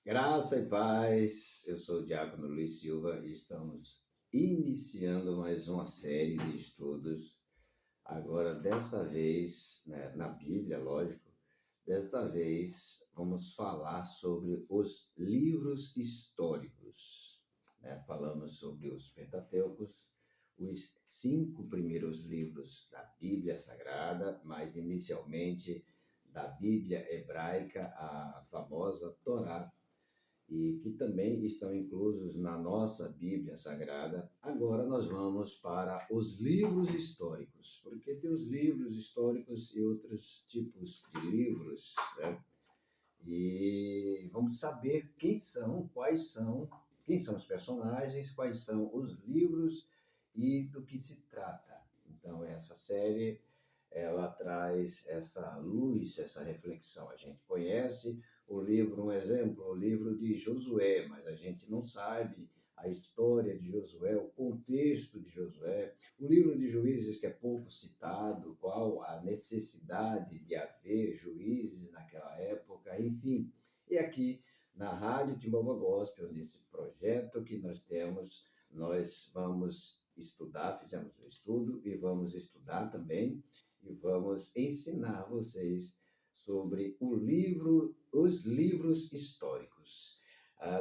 Graça e paz, eu sou o Diácono Luiz Silva e estamos iniciando mais uma série de estudos. Agora, desta vez, né, na Bíblia, lógico, desta vez vamos falar sobre os livros históricos, né? Falamos sobre os Pentateucos, os 5 primeiros livros da Bíblia Sagrada, mas inicialmente da Bíblia hebraica, a famosa Torá, e que também estão inclusos na nossa Bíblia Sagrada. Agora nós vamos para os livros históricos, porque tem os livros históricos e outros tipos de livros, né? E vamos saber quem são os personagens, quais são os livros e do que se trata. Então, essa série ela traz essa luz, essa reflexão. A gente conhece o livro, um exemplo, o livro de Josué, mas a gente não sabe a história de Josué, o contexto de Josué. O livro de Juízes, que é pouco citado, qual a necessidade de haver juízes naquela época, enfim. E aqui na Rádio Timbaúba Gospel, nesse projeto que nós temos, nós vamos estudar, fizemos um estudo e vamos estudar também e vamos ensinar vocês sobre os livros históricos.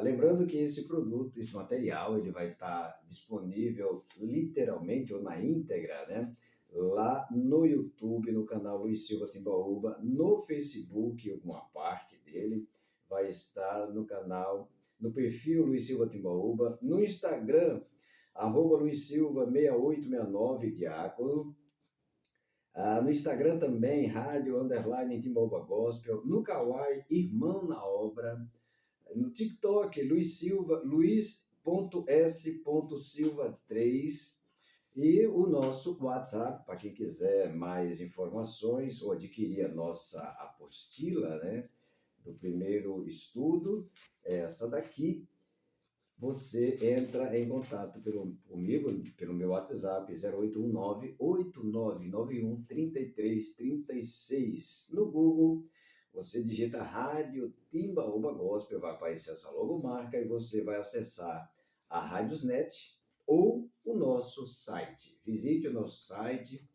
Lembrando que esse produto, esse material, ele vai estar disponível literalmente ou na íntegra, né? Lá no YouTube, no canal Luiz Silva Timbaúba, no Facebook, alguma parte dele, vai estar no canal, no perfil Luiz Silva Timbaúba, no Instagram, Luiz Silva 6869 Diácono, no Instagram também, Rádio Underline Timbaúba Gospel, no Kawaii, Irmão na Obra, no TikTok, Luiz Silva, Luiz.s.silva3 e o nosso WhatsApp, para quem quiser mais informações ou adquirir a nossa apostila, né, do primeiro estudo, é essa daqui. Você entra em contato comigo, pelo meu WhatsApp, 0819-8991-3336. No Google, você digita Rádio Timbaúba Gospel, vai aparecer essa logomarca e você vai acessar a Radiosnet ou o nosso site. Visite o nosso site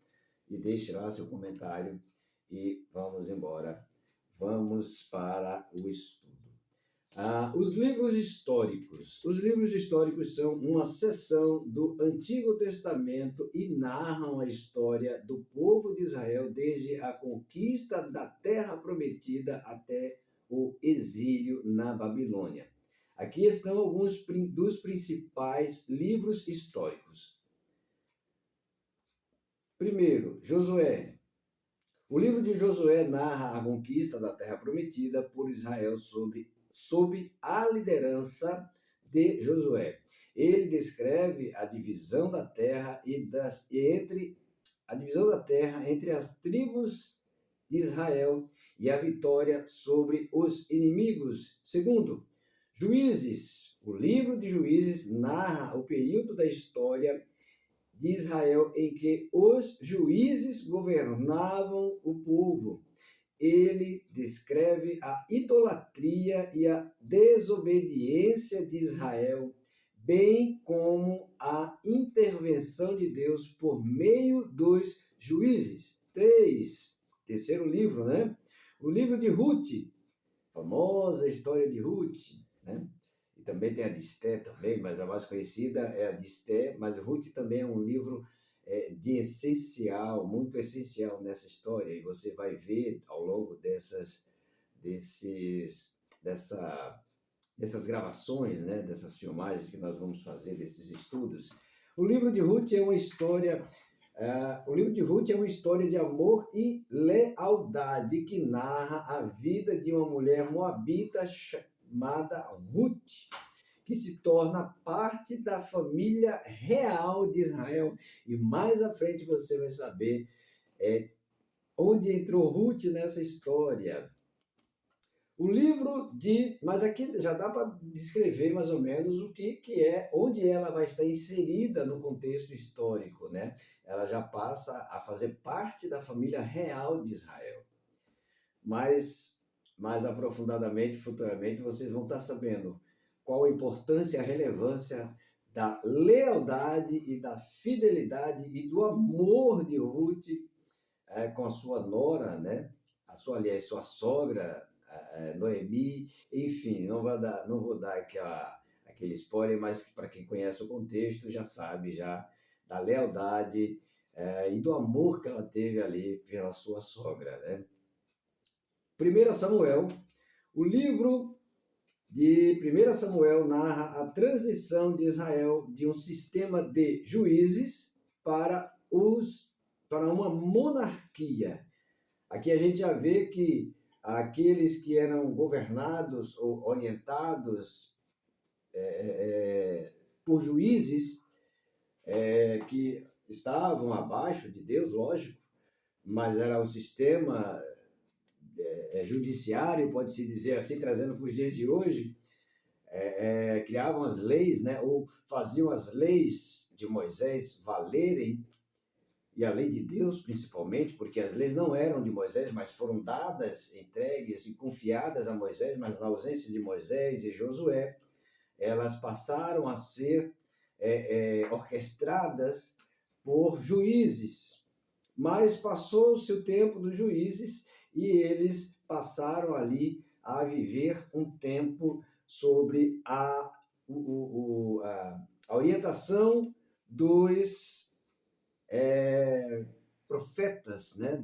e deixe lá seu comentário e vamos embora. Vamos para o estudo. Os livros históricos. Os livros históricos são uma seção do Antigo Testamento e narram a história do povo de Israel desde a conquista da Terra Prometida até o exílio na Babilônia. Aqui estão alguns dos principais livros históricos. Primeiro, Josué. O livro de Josué narra a conquista da Terra Prometida por Israel sob a liderança de Josué. Ele descreve a divisão da terra entre as tribos de Israel e a vitória sobre os inimigos. Segundo, Juízes. O livro de Juízes narra o período da história de Israel em que os juízes governavam o povo. Ele descreve a idolatria e a desobediência de Israel, bem como a intervenção de Deus por meio dos juízes. Terceiro livro, né? O livro de Ruth, famosa história de Ruth, né? E também tem a de Esté também, mas a mais conhecida é a de Esté, mas Ruth também é um livro de essencial, muito essencial nessa história, e você vai ver ao longo dessas gravações, né, dessas filmagens que nós vamos fazer, desses estudos. O livro de Ruth é uma história de amor e lealdade que narra a vida de uma mulher moabita chamada Ruth, que se torna parte da família real de Israel. E mais à frente você vai saber onde entrou Ruth nessa história. Mas aqui já dá para descrever mais ou menos o que é, onde ela vai estar inserida no contexto histórico, né? Ela já passa a fazer parte da família real de Israel. Mas mais aprofundadamente, futuramente, vocês vão estar sabendo qual a importância e a relevância da lealdade e da fidelidade e do amor de Ruth com a sua nora, né? Aliás, sua sogra, Noemi, enfim, não vou dar aquele spoiler, mas para quem conhece o contexto já sabe já da lealdade e do amor que ela teve ali pela sua sogra, né? 1 Samuel, o livro de 1 Samuel narra a transição de Israel de um sistema de juízes para uma monarquia. Aqui a gente já vê que aqueles que eram governados ou orientados por juízes que estavam abaixo de Deus, lógico, mas era o sistema judiciário, pode-se dizer assim, trazendo para os dias de hoje, criavam as leis, né, ou faziam as leis de Moisés valerem, e a lei de Deus principalmente, porque as leis não eram de Moisés, mas foram dadas, entregues e confiadas a Moisés, mas na ausência de Moisés e Josué, elas passaram a ser orquestradas por juízes. Mas passou-se o tempo dos juízes e eles passaram ali a viver um tempo sobre a orientação dos profetas, né?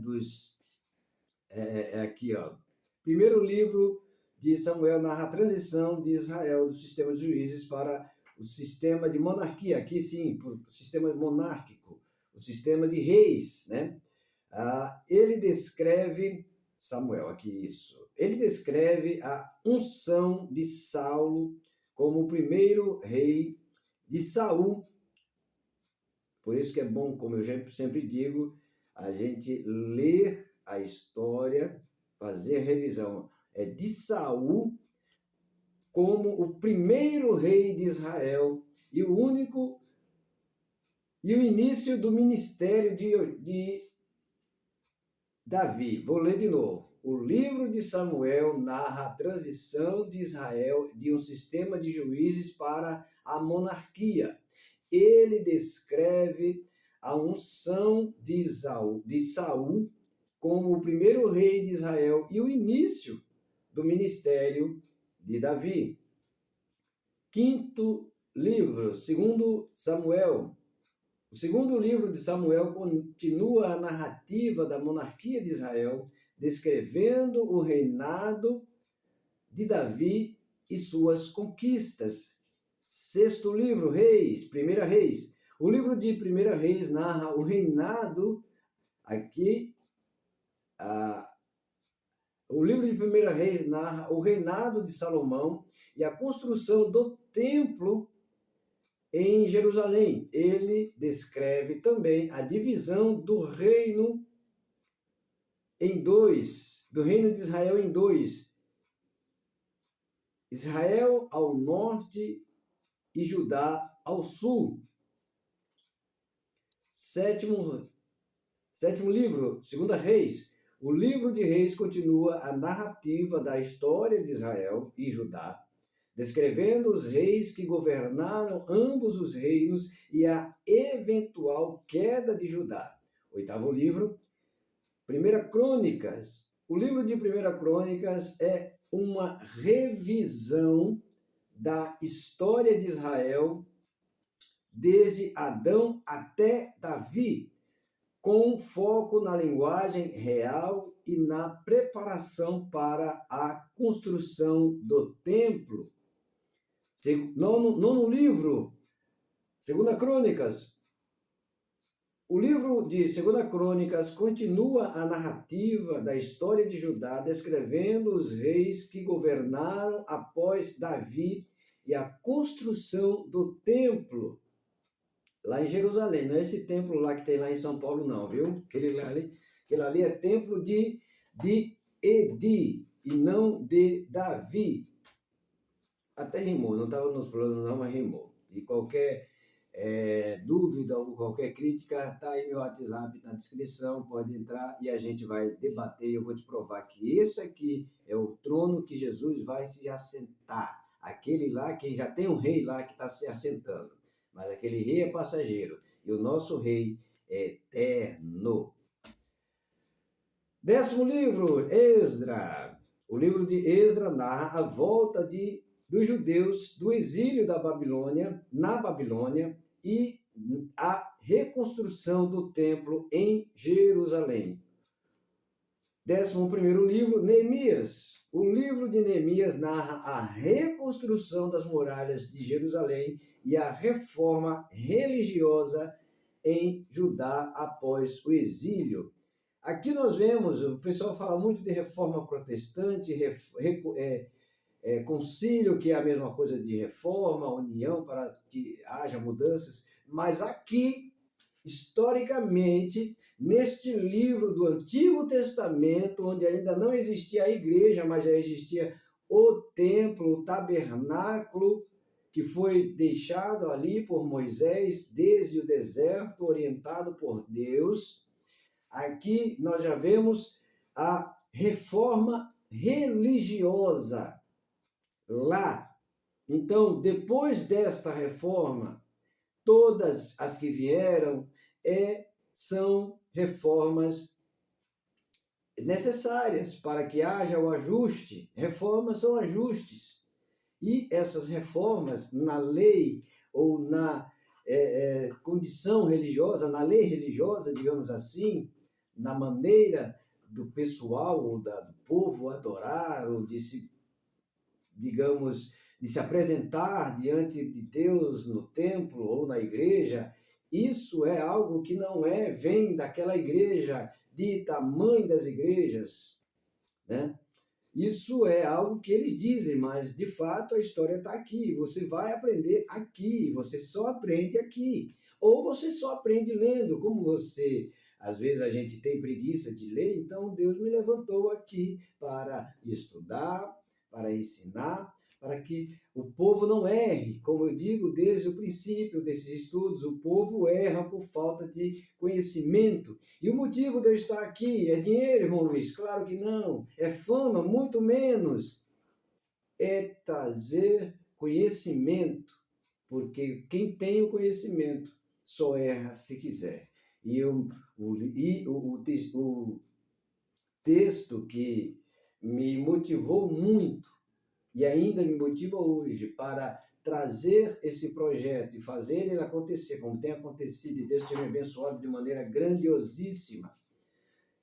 Aqui, ó. Primeiro livro de Samuel narra a transição de Israel do sistema de juízes para o sistema de monarquia. Aqui sim, o sistema monárquico, o sistema de reis, né? Ele descreve, Samuel, aqui isso, ele descreve a unção de Saulo como o primeiro rei de Saul. Por isso que é bom, como eu sempre digo, a gente ler a história, fazer revisão de Saul como o primeiro rei de Israel e o único, e o início do ministério de Davi. Vou ler de novo. O livro de Samuel narra a transição de Israel de um sistema de juízes para a monarquia. Ele descreve a unção de Saul como o primeiro rei de Israel e o início do ministério de Davi. Quinto livro, segundo Samuel. O segundo livro de Samuel continua a narrativa da monarquia de Israel, descrevendo o reinado de Davi e suas conquistas. Sexto livro, Reis, Primeira Reis. O livro de Primeira Reis narra o reinado, o livro de Primeira Reis narra o reinado de Salomão e a construção do templo em Jerusalém. Ele descreve também a divisão do reino em dois, do reino de Israel em dois. Israel ao norte e Judá ao sul. Sétimo livro, Segunda Reis. O livro de Reis continua a narrativa da história de Israel e Judá, descrevendo os reis que governaram ambos os reinos e a eventual queda de Judá. Oitavo livro, Primeira Crônicas. O livro de Primeira Crônicas é uma revisão da história de Israel desde Adão até Davi, com foco na linguagem real e na preparação para a construção do templo. Nono livro, Segunda Crônicas. O livro de Segunda Crônicas continua a narrativa da história de Judá, descrevendo os reis que governaram após Davi e a construção do templo lá em Jerusalém. Não é esse templo lá que tem lá em São Paulo, não, viu? Aquele ali é templo de Edi e não de Davi. Até rimou, não estava nos planos não, mas rimou. E qualquer dúvida ou qualquer crítica, tá aí meu WhatsApp na descrição, pode entrar e a gente vai debater. Eu vou te provar que esse aqui é o trono que Jesus vai se assentar. Aquele lá, que já tem um rei lá que está se assentando, mas aquele rei é passageiro e o nosso rei é eterno. 10º livro, Esdra. O livro de Esdra narra a volta dos judeus do exílio da Babilônia, na Babilônia, e a reconstrução do templo em Jerusalém. 11º livro, Neemias. O livro de Neemias narra a reconstrução das muralhas de Jerusalém e a reforma religiosa em Judá após o exílio. Aqui nós vemos, o pessoal fala muito de reforma protestante, concílio, que é a mesma coisa de reforma, união para que haja mudanças, mas aqui, historicamente, neste livro do Antigo Testamento, onde ainda não existia a igreja, mas já existia o templo, o tabernáculo, que foi deixado ali por Moisés desde o deserto, orientado por Deus. Aqui nós já vemos a reforma religiosa lá. Então, depois desta reforma, todas as que vieram são reformas necessárias para que haja o ajuste. Reformas são ajustes. E essas reformas na lei ou na condição religiosa, na lei religiosa, digamos assim, na maneira do pessoal ou do povo adorar ou de se apresentar diante de Deus no templo ou na igreja, isso é algo que não vem daquela igreja dita mãe das igrejas, né? Isso é algo que eles dizem, mas de fato a história está aqui. Você vai aprender aqui, você só aprende aqui. Ou você só aprende lendo, como às vezes a gente tem preguiça de ler, então Deus me levantou aqui para estudar, para ensinar, para que o povo não erre. Como eu digo desde o princípio desses estudos, o povo erra por falta de conhecimento. E o motivo de eu estar aqui é dinheiro, irmão Luiz? Claro que não. É fama? Muito menos. É trazer conhecimento, porque quem tem o conhecimento só erra se quiser. E o texto que me motivou muito e ainda me motiva hoje para trazer esse projeto e fazer ele acontecer, como tem acontecido, e Deus tem me abençoado de maneira grandiosíssima,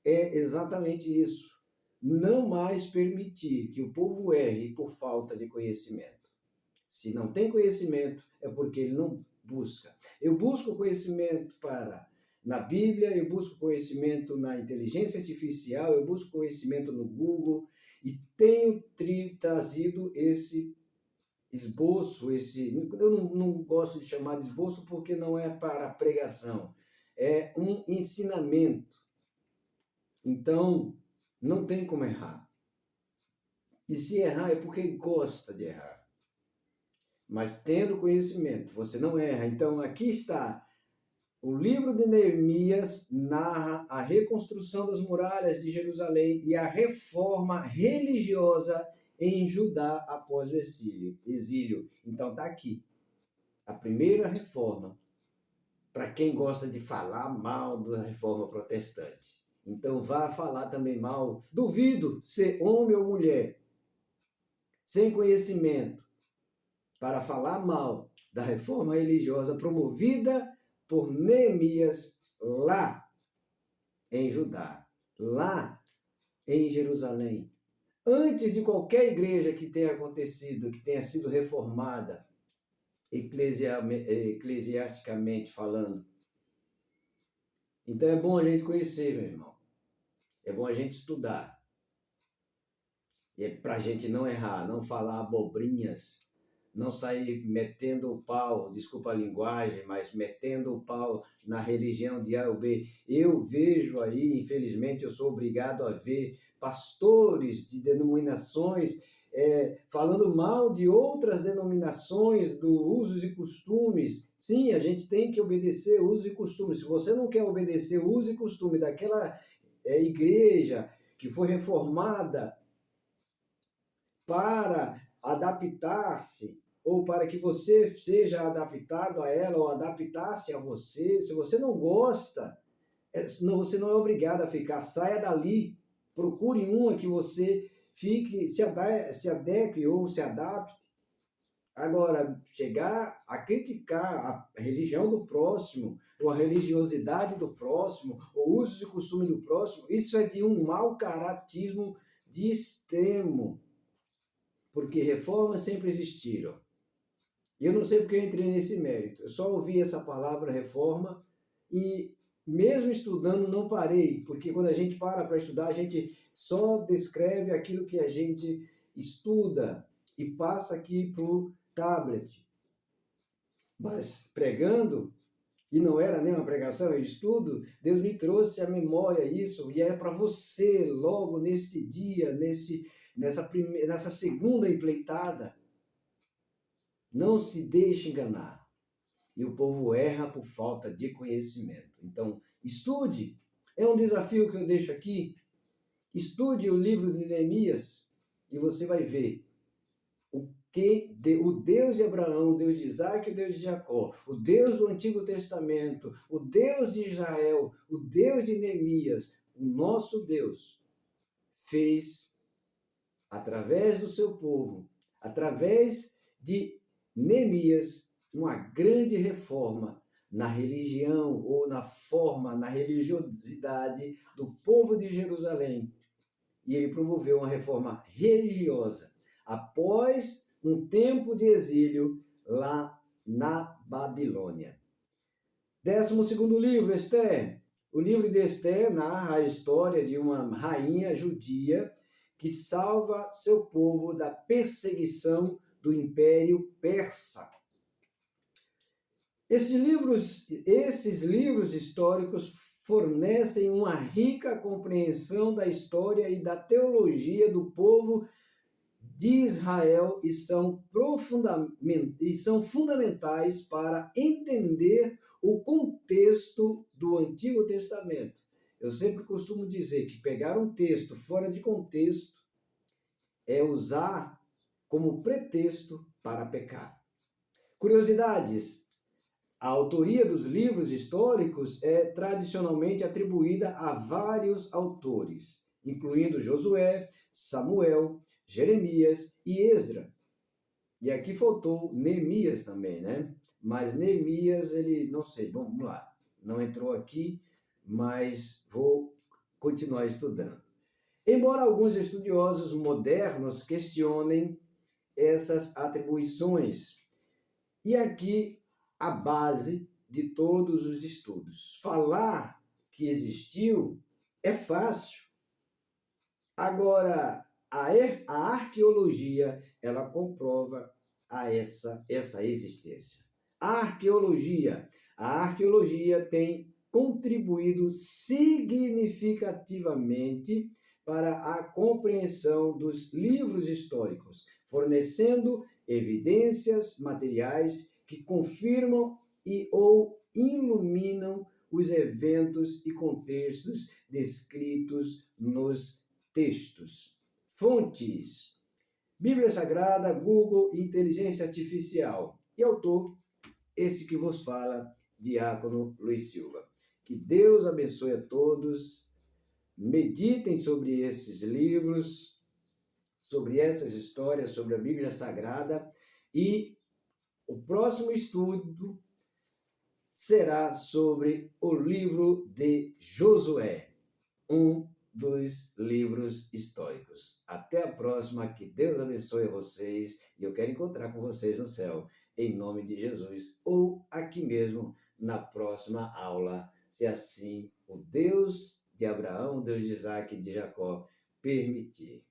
é exatamente isso. Não mais permitir que o povo erre por falta de conhecimento. Se não tem conhecimento, é porque ele não busca. Eu busco conhecimento na Bíblia, eu busco conhecimento na inteligência artificial, eu busco conhecimento no Google, e tenho trazido esse esboço, eu não gosto de chamar de esboço porque não é para pregação, é um ensinamento. Então, não tem como errar. E se errar é porque gosta de errar. Mas tendo conhecimento, você não erra. Então, aqui está. O livro de Neemias narra a reconstrução das muralhas de Jerusalém e a reforma religiosa em Judá após o exílio. Então está aqui. A primeira reforma, para quem gosta de falar mal da reforma protestante. Então vá falar também mal. Duvido ser homem ou mulher, sem conhecimento, para falar mal da reforma religiosa promovida por Neemias lá em Judá, lá em Jerusalém. Antes de qualquer igreja que tenha acontecido, que tenha sido reformada, eclesiasticamente falando. Então é bom a gente conhecer, meu irmão. É bom a gente estudar. E é para a gente não errar, não falar abobrinhas, não sair metendo o pau, desculpa a linguagem, mas metendo o pau na religião de A ou B. Eu vejo aí, infelizmente, eu sou obrigado a ver pastores de denominações falando mal de outras denominações, do usos e costumes. Sim, a gente tem que obedecer usos e costumes. Se você não quer obedecer usos e costumes daquela igreja que foi reformada para adaptar-se, ou para que você seja adaptado a ela, ou adaptar-se a você, se você não gosta, você não é obrigado a ficar, saia dali, procure uma que você fique, se adeque ou se adapte. Agora, chegar a criticar a religião do próximo, ou a religiosidade do próximo, ou o uso e costume do próximo, isso é de um mau caratismo de extremo, porque reformas sempre existiram. E eu não sei porque eu entrei nesse mérito, eu só ouvi essa palavra reforma e mesmo estudando não parei, porque quando a gente para estudar, a gente só descreve aquilo que a gente estuda e passa aqui para o tablet. Mas pregando, e não era nem uma pregação, é estudo, Deus me trouxe à memória isso, e é para você, logo neste dia, nessa segunda empleitada, não se deixe enganar. E o povo erra por falta de conhecimento. Então, estude. É um desafio que eu deixo aqui. Estude o livro de Neemias e você vai ver o Deus de Abraão, o Deus de Isaac e o Deus de Jacó, o Deus do Antigo Testamento, o Deus de Israel, o Deus de Neemias, o nosso Deus, fez através do seu povo, através de Neemias, uma grande reforma na religião ou na religiosidade do povo de Jerusalém. E ele promoveu uma reforma religiosa após um tempo de exílio lá na Babilônia. 12º livro, Esther. O livro de Esther narra a história de uma rainha judia que salva seu povo da perseguição do Império Persa. Esses livros históricos fornecem uma rica compreensão da história e da teologia do povo de Israel e são fundamentais para entender o contexto do Antigo Testamento. Eu sempre costumo dizer que pegar um texto fora de contexto é usar como pretexto para pecar. Curiosidades. A autoria dos livros históricos é tradicionalmente atribuída a vários autores, incluindo Josué, Samuel, Jeremias e Esdra. E aqui faltou Neemias também, né? Mas Neemias, ele, não sei, vamos lá, não entrou aqui, mas vou continuar estudando. Embora alguns estudiosos modernos questionem essas atribuições, e aqui a base de todos os estudos. Falar que existiu é fácil. Agora, a arqueologia, ela comprova essa existência. A arqueologia tem contribuído significativamente para a compreensão dos livros históricos, fornecendo evidências materiais que confirmam ou iluminam os eventos e contextos descritos nos textos. Fontes: Bíblia Sagrada, Google, Inteligência Artificial. E autor, esse que vos fala, Diácono Luiz Silva. Que Deus abençoe a todos. Meditem sobre esses livros, sobre essas histórias, sobre a Bíblia Sagrada. E o próximo estudo será sobre o livro de Josué, um dos livros históricos. Até a próxima, que Deus abençoe vocês e eu quero encontrar com vocês no céu, em nome de Jesus, ou aqui mesmo na próxima aula, se assim o Deus de Abraão, Deus de Isaac e de Jacó permitir.